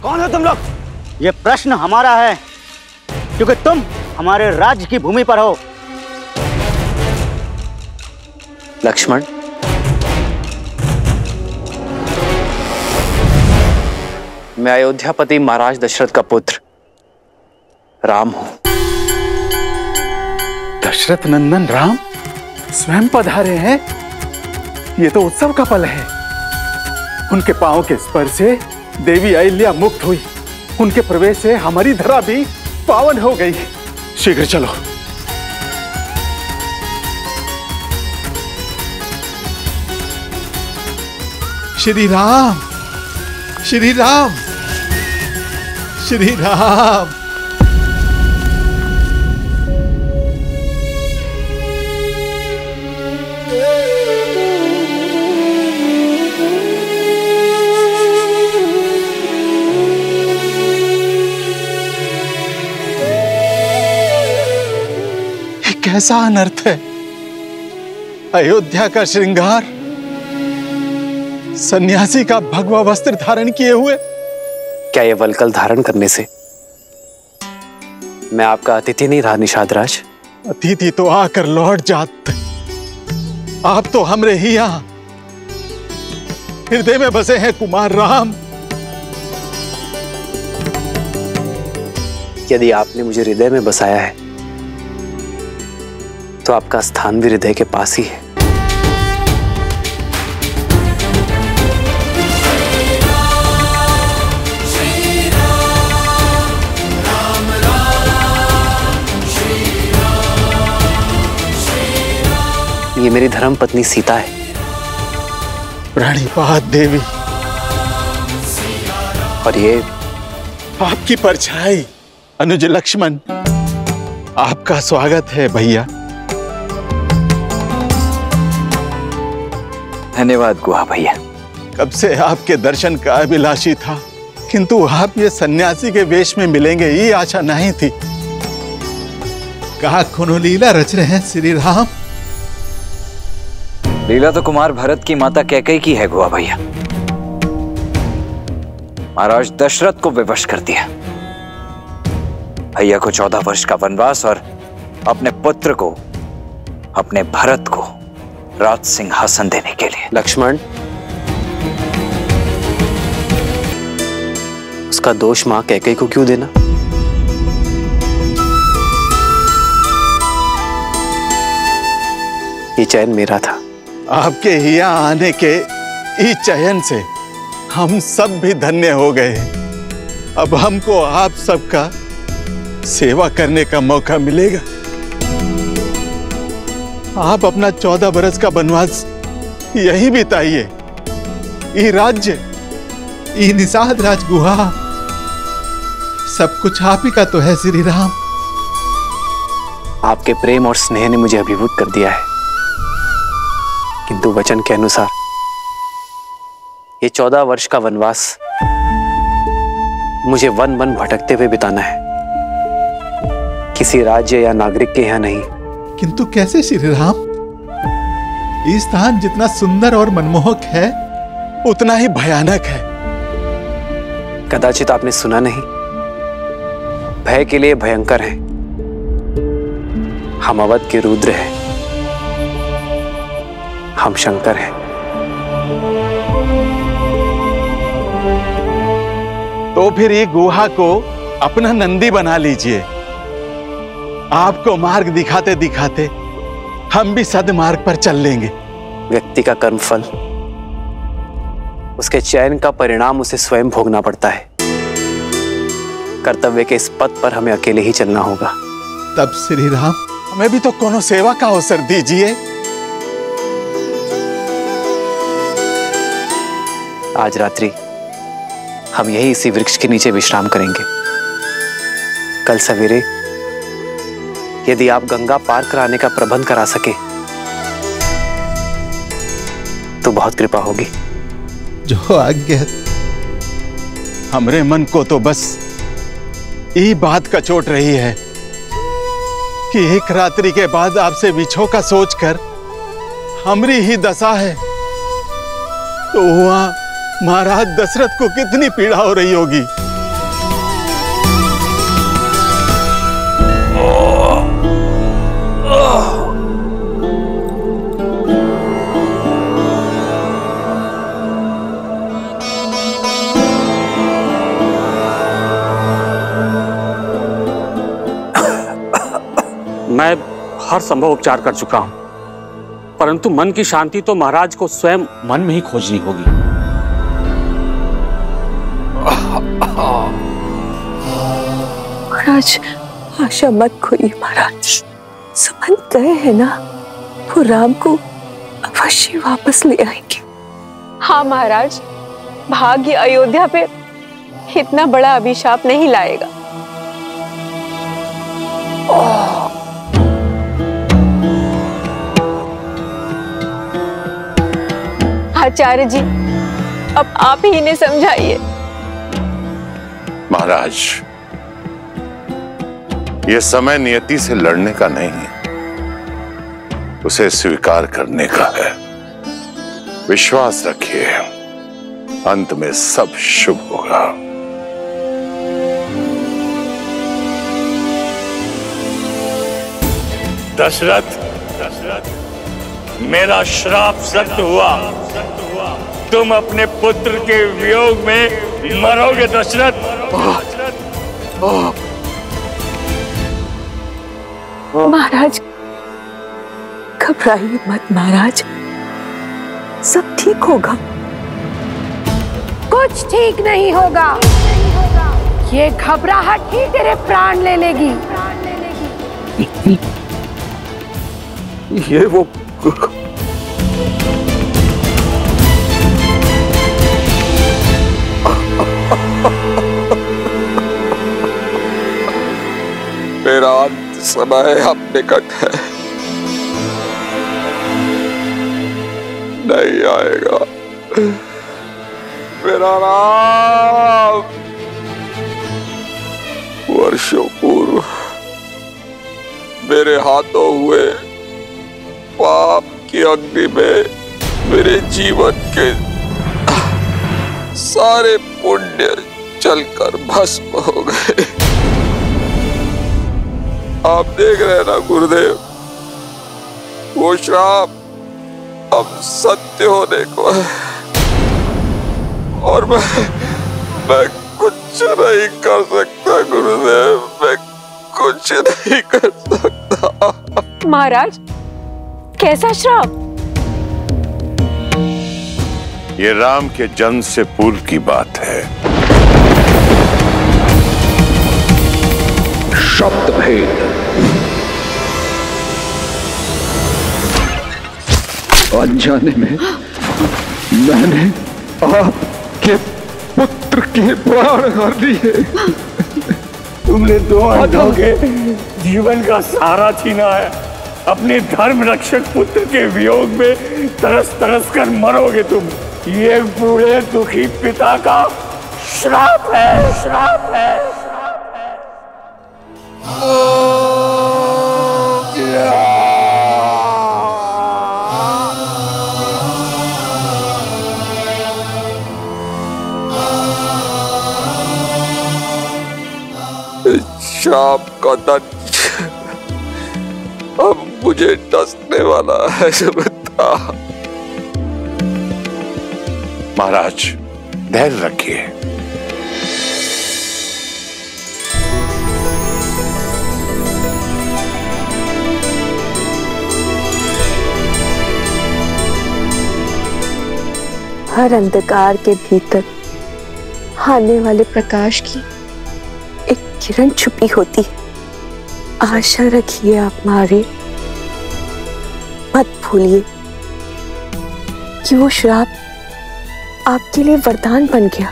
कौन हो तुम लोग? ये प्रश्न हमारा है क्योंकि तुम हमारे राज्य की भूमि पर हो। लक्ष्मण, मैं अयोध्यापति महाराज दशरथ का पुत्र राम हूं। दशरथ नंदन राम स्वयं पधारे हैं। ये तो उत्सव का पल है। उनके पांव के स्पर्श से देवी अहिल्या मुक्त हुई। उनके प्रवेश से हमारी धरा भी पावन हो गई। शीघ्र चलो। श्री राम, श्री राम, श्री राम। कैसा अनर्थ है। अयोध्या का श्रृंगार सन्यासी का भगवा वस्त्र धारण किए हुए। क्या ये वल्कल धारण करने से मैं आपका अतिथि नहीं रहा निषादराज? अतिथि तो आकर लौट जात। आप तो हमरे ही यहां हृदय में बसे हैं कुमार राम। यदि आपने मुझे हृदय में बसाया है तो आपका स्थान भी हृदय के पास ही है। ये मेरी धर्म पत्नी सीता है। प्रणिपात देवी। और ये आपकी परछाई अनुज लक्ष्मण। आपका स्वागत है भैया। धन्यवाद गुहा भैया। कब से आपके दर्शन का अभिलाषी था, किंतु आप ये सन्यासी के वेश में मिलेंगे ये आशा नहीं थी। कहा कोनो लीला रच रहे हैं श्री राम? लीला तो कुमार भरत की माता कैकेयी की है गुहा भैया। महाराज दशरथ को विवश कर दिया। भैया को 14 वर्ष का वनवास और अपने पुत्र को, अपने भरत को राज सिंहासन देने के लिए। लक्ष्मण, उसका दोष मां कैकेयी को क्यों देना? ये चयन मेरा था। आपके यहाँ आने के इस चयन से हम सब भी धन्य हो गए। अब हमको आप सबका सेवा करने का मौका मिलेगा। आप अपना 14 बरस का वनवास यही बिताइए। ये राज्य, ये निषाद राज गुहा, सब कुछ आप ही का तो है श्री राम। आपके प्रेम और स्नेह ने मुझे अभिभूत कर दिया है, किंतु वचन के अनुसार ये 14 वर्ष का वनवास मुझे वन वन भटकते हुए बिताना है, किसी राज्य या नागरिक के यहाँ नहीं। किंतु कैसे श्री राम? ये स्थान जितना सुंदर और मनमोहक है उतना ही भयानक है। कदाचित आपने सुना नहीं, भय के लिए भयंकर है। हम अवध के रुद्र हैं, हम शंकर हैं। तो फिर ये गुहा को अपना नंदी बना लीजिए। आपको मार्ग दिखाते दिखाते हम भी सद्मार्ग पर चल लेंगे। व्यक्ति का कर्मफल, उसके चयन का परिणाम उसे स्वयं भोगना पड़ता है। कर्तव्य के इस पथ पर हमें अकेले ही चलना होगा। तब श्री राम हमें भी तो कोनो सेवा का अवसर दीजिए। आज रात्रि हम यही इसी वृक्ष के नीचे विश्राम करेंगे। कल सवेरे यदि आप गंगा पार कराने का प्रबंध करा सके तो बहुत कृपा होगी। जो आज्ञा। हमरे मन को तो बस ये बात का चोट रही है कि एक रात्रि के बाद आपसे विछो का सोचकर हमरी ही दशा है, तो वहां महाराज दशरथ को कितनी पीड़ा हो रही होगी। हर संभव उपचार कर चुका हूं, परंतु मन की शांति तो महाराज को स्वयं मन में ही खोजनी होगी। महाराज, आशा मत खोइए महाराज, समझ गए हैं ना, वो राम को अवश्य वापस ले आएंगे। हाँ महाराज, भाग्य अयोध्या पे इतना बड़ा अभिशाप नहीं लाएगा। आचार्य जी, अब आप ही इन्हें समझाइए। महाराज, यह समय नियति से लड़ने का नहीं है, उसे स्वीकार करने का है। विश्वास रखिए, अंत में सब शुभ होगा। दशरथ, मेरा श्राप सत्य हुआ। तुम अपने पुत्र के वियोग में मरोगे दशरथ। महाराज, घबराइए मत महाराज, सब ठीक होगा। कुछ ठीक नहीं होगा, ये घबराहट ही तेरे प्राण ले लेगी। ये वो मेरा अंत समय अब निकट है, नहीं आएगा मेरा राम। वर्षों पूर्व मेरे हाथों हुए पाप की अग्नि में मेरे जीवन के सारे पुण्य जलकर भस्म हो गए। आप देख रहे हैं ना गुरुदेव, वो श्राप अब सत्य होने को है और मैं कुछ नहीं कर सकता गुरुदेव, मैं कुछ नहीं कर सकता। महाराज, कैसा श्राप? ये राम के जन्म से पूर्व की बात है। शब्द भेद, अनजाने में मैंने आपके पुत्र के प्राण हर लिए। तुमने दो अंधों के जीवन का सहारा छीना है। अपने धर्म रक्षक पुत्र के वियोग में तरस तरस कर मरोगे तुम। ये बूढ़े दुखी पिता का श्राप है, श्राप है। श्राप का दंश अब मुझे डसने वाला है सुमित्रा। महाराज, धैर्य रखिए। हर अंधकार के भीतर आने वाले प्रकाश की एक किरण छुपी होती है। आशा रखिए आप मारे, मत भूलिए कि वो श्राप आपके लिए वरदान बन गया।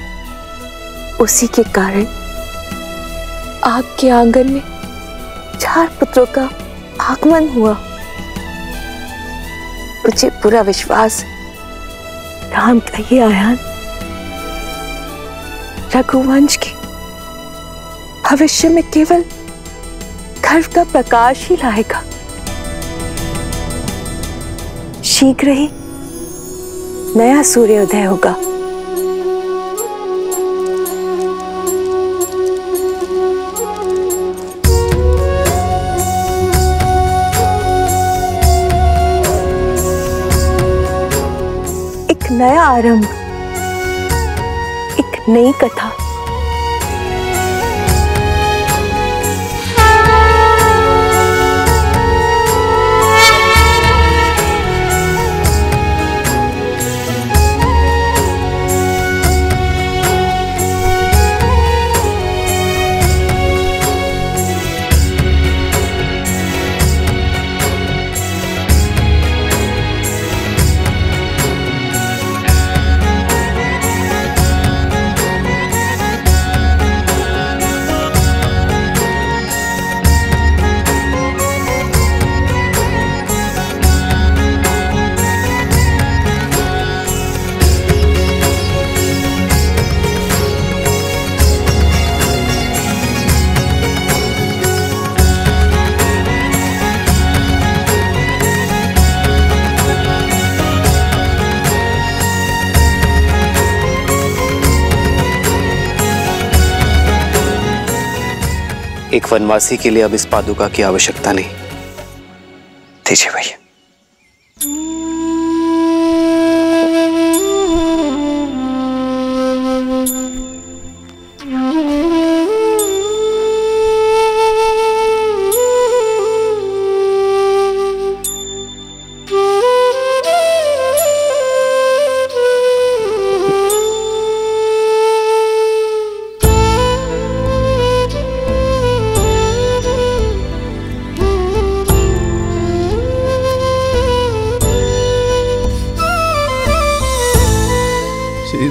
उसी के कारण आपके आंगन में 4 पुत्रों का आगमन हुआ। मुझे पूरा विश्वास है राम का ये आयान रघुवंश के भविष्य में केवल गर्व का प्रकाश ही लाएगा। शीघ्र ही नया सूर्योदय होगा। एक नया आरंभ, एक नई कथा। एक वनवासी के लिए अब इस पादुका की आवश्यकता नहीं। दीजिए भैया।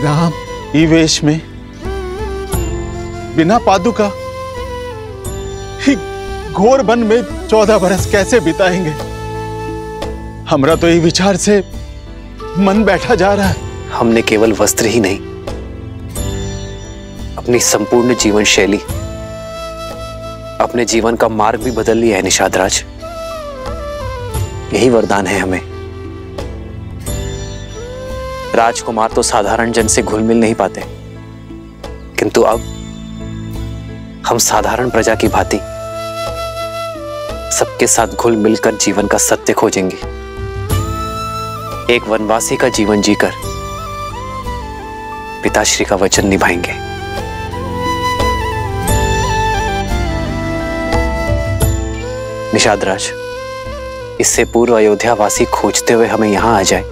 राम, ई वेश में बिना पादुका घोर वन में 14 बरस कैसे बिताएंगे? हमरा तो ये विचार से मन बैठा जा रहा है। हमने केवल वस्त्र ही नहीं, अपनी संपूर्ण जीवन शैली, अपने जीवन का मार्ग भी बदल लिया है निषाद राज। यही वरदान है हमें। राजकुमार तो साधारण जन से घुल मिल नहीं पाते, किंतु अब हम साधारण प्रजा की भांति सबके साथ घुल मिलकर जीवन का सत्य खोजेंगे। एक वनवासी का जीवन जीकर पिताश्री का वचन निभाएंगे। निषाद राज, इससे पूर्व अयोध्या वासी खोजते हुए हमें यहां आ जाए।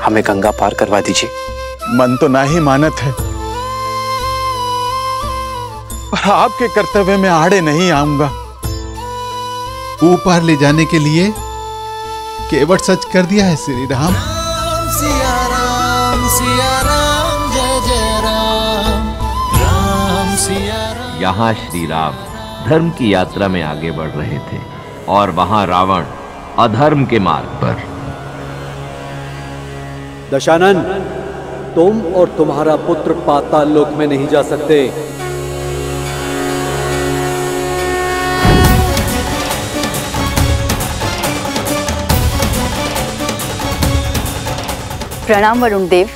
हमें गंगा पार करवा दीजिए। मन तो ना ही मानत है, पर आपके कर्तव्य में आड़े नहीं आऊंगा। ऊपर ले जाने के लिए केवट सच कर दिया है श्री राम। सिया राम जय जय राम, राम सिया राम। यहाँ श्री राम धर्म की यात्रा में आगे बढ़ रहे थे और वहां रावण अधर्म के मार्ग पर। दशानन, तुम और तुम्हारा पुत्र पाताल लोक में नहीं जा सकते। प्रणाम वरुण देव।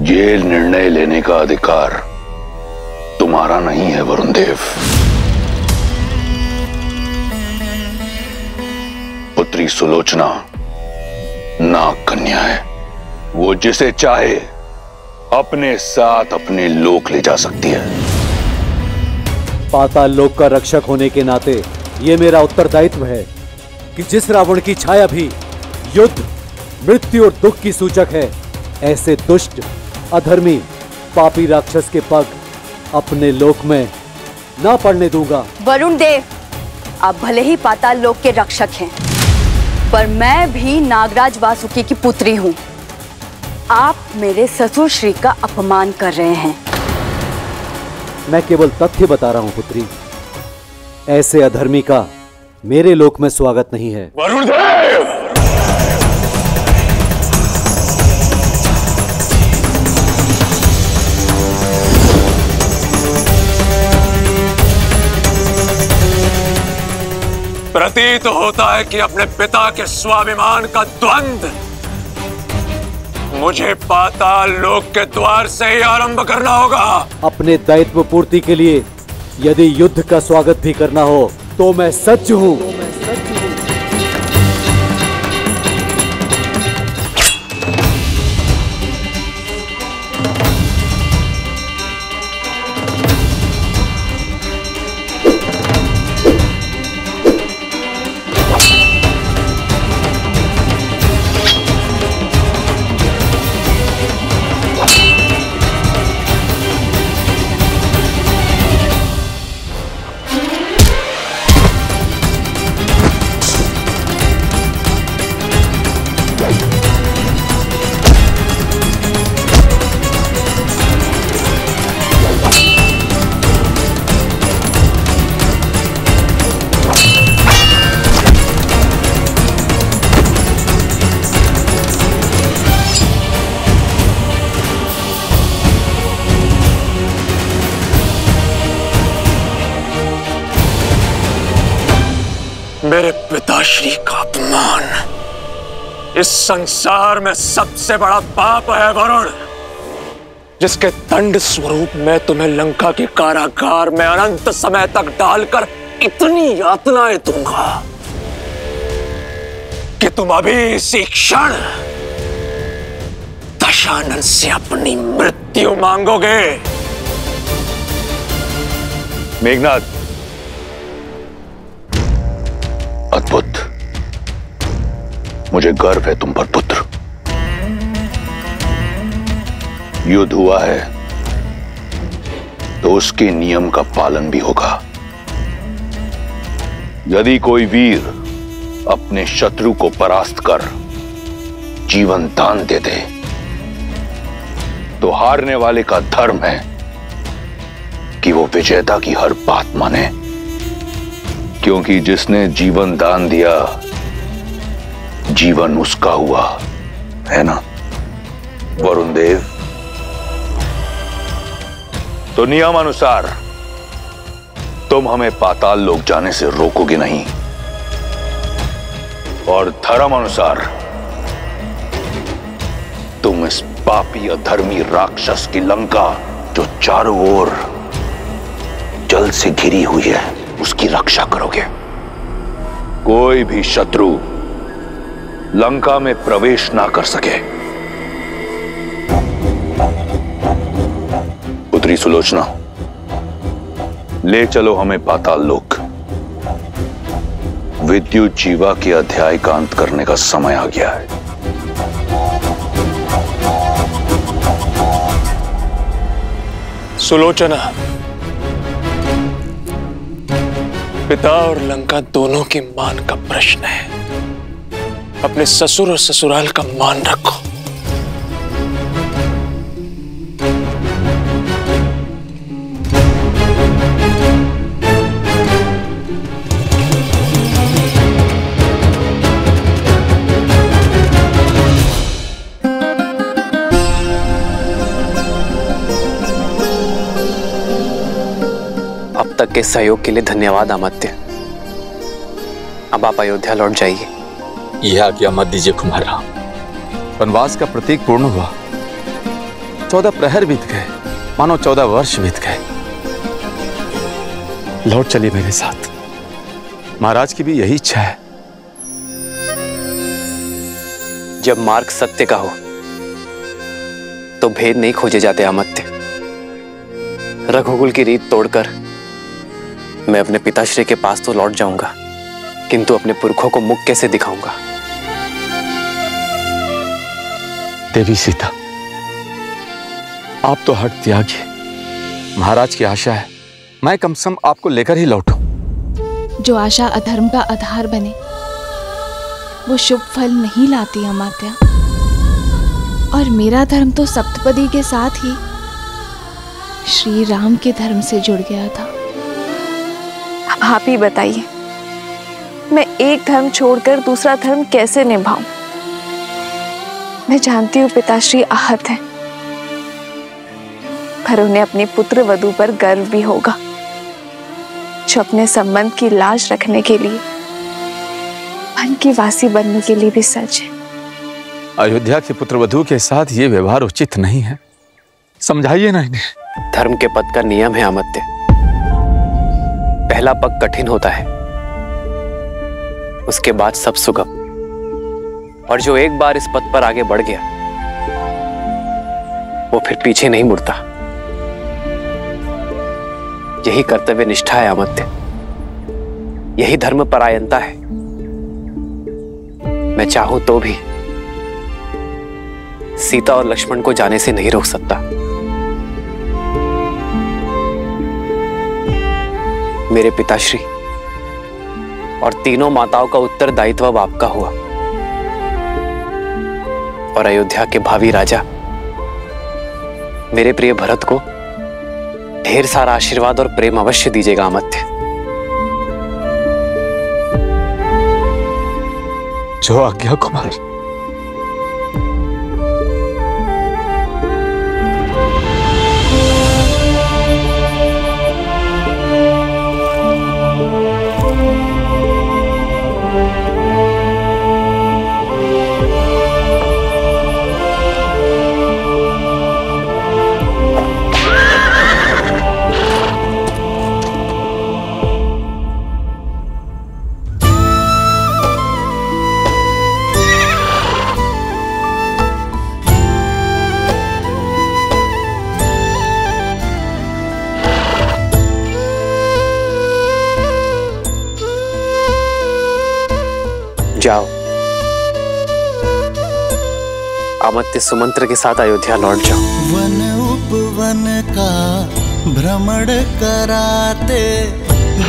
ये निर्णय लेने का अधिकार तुम्हारा नहीं है वरुण देव। पुत्री सुलोचना नाग कन्या है, वो जिसे चाहे अपने साथ अपने लोक ले जा सकती है। पाताल लोक का रक्षक होने के नाते ये मेरा उत्तरदायित्व है कि जिस रावण की छाया भी युद्ध, मृत्यु और दुख की सूचक है, ऐसे दुष्ट, अधर्मी, पापी राक्षस के पग अपने लोक में ना पड़ने दूंगा। वरुण देव, आप भले ही पाताल लोक के रक्षक हैं, पर मैं भी नागराज वासुकी की पुत्री हूं। आप मेरे ससुर श्री का अपमान कर रहे हैं। मैं केवल तथ्य बता रहा हूं पुत्री। ऐसे अधर्मी का मेरे लोक में स्वागत नहीं है। वरुण देव! प्रतीत होता है कि अपने पिता के स्वाभिमान का द्वंद्व मुझे पाताल लोक के द्वार से ही आरंभ करना होगा। अपने दायित्व पूर्ति के लिए यदि युद्ध का स्वागत भी करना हो तो मैं सज्ज हूं। मेरे पिताश्री का अपमान इस संसार में सबसे बड़ा पाप है वरुण। जिसके दंड स्वरूप मैं तुम्हें लंका के कारागार में अनंत समय तक डालकर इतनी यातनाएं दूंगा कि तुम अभी इसी क्षण दशानन से अपनी मृत्यु मांगोगे। मेघनाद, अद्भुत। मुझे गर्व है तुम पर पुत्र। युद्ध हुआ है तो उसके नियम का पालन भी होगा। यदि कोई वीर अपने शत्रु को परास्त कर जीवन दान दे दे तो हारने वाले का धर्म है कि वो विजेता की हर बात माने, क्योंकि जिसने जीवन दान दिया जीवन उसका हुआ, है ना वरुण देव? तो नियमानुसार तुम हमें पाताल लोक जाने से रोकोगे नहीं, और धर्म अनुसार तुम इस पापी अधर्मी राक्षस की लंका जो चारों ओर जल से घिरी हुई है उसकी रक्षा करोगे। कोई भी शत्रु लंका में प्रवेश ना कर सके। पुत्री सुलोचना, ले चलो हमें पाताल लोक। विद्युत जीवा के अध्याय का अंत करने का समय आ गया है। सुलोचना, पिता और लंका दोनों की मान का प्रश्न है। अपने ससुर और ससुराल का मान रखो। अब तक के सहयोग के लिए धन्यवाद अमात्य। अब आप अयोध्या लौट जाइए। यह आज्ञा मत दीजिए कुमार राम। वनवास का प्रतीक पूर्ण हुआ। 14 प्रहर बीत गए, मानो 14 वर्ष बीत गए। लौट चलिए मेरे साथ। महाराज की भी यही इच्छा है। जब मार्ग सत्य का हो तो भेद नहीं खोजे जाते अमात्य। रघुकुल की रीत तोड़कर मैं अपने पिताश्री के पास तो लौट जाऊंगा, किंतु अपने पुरखों को मुख कैसे दिखाऊंगा? देवी सीता, आप तो हठ त्यागी। महाराज की आशा है मैं कम से कम आपको लेकर ही लौटूं। जो आशा अधर्म का आधार बने वो शुभ फल नहीं लाती अमात्या। और मेरा धर्म तो सप्तपदी के साथ ही श्री राम के धर्म से जुड़ गया था। अब आप ही बताइए, मैं एक धर्म छोड़कर दूसरा धर्म कैसे निभाऊं? मैं जानती हूँ पिताश्री आहत हैं, पर उन्हें अपनी पुत्र वधू पर गर्व भी होगा, जो अपने संबंध की लाज रखने के लिए वन की वासी बनने के लिए भी सच है। अयोध्या के पुत्रवधू के साथ ये व्यवहार उचित नहीं है, समझाइए ना इन्हें। धर्म के पद का नियम है अमात्य। पहला पग कठिन होता है, उसके बाद सब सुगम। और जो एक बार इस पद पर आगे बढ़ गया वो फिर पीछे नहीं मुड़ता। यही कर्तव्य निष्ठा है अमात्य, यही धर्म परायणता है। मैं चाहूं तो भी सीता और लक्ष्मण को जाने से नहीं रोक सकता। मेरे पिताश्री और तीनों माताओं का उत्तरदायित्व अब आपका हुआ, और अयोध्या के भावी राजा मेरे प्रिय भरत को ढेर सारा आशीर्वाद और प्रेम अवश्य दीजिएगा अमात्य। जो आज्ञा कुमार। अमात्य सुमंत्र के साथ अयोध्या लौट जाओ। वन उपवन का भ्रमण कराते,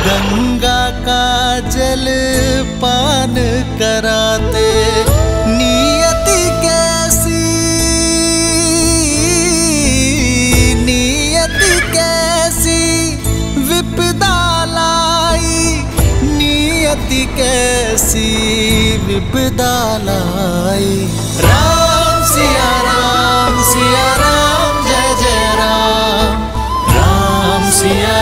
गंगा का जल पान कराते, नियति कैसी विपदा लाई, नियति कैसी विपदा लाई। राम सिया राम जय जय राम, राम सिया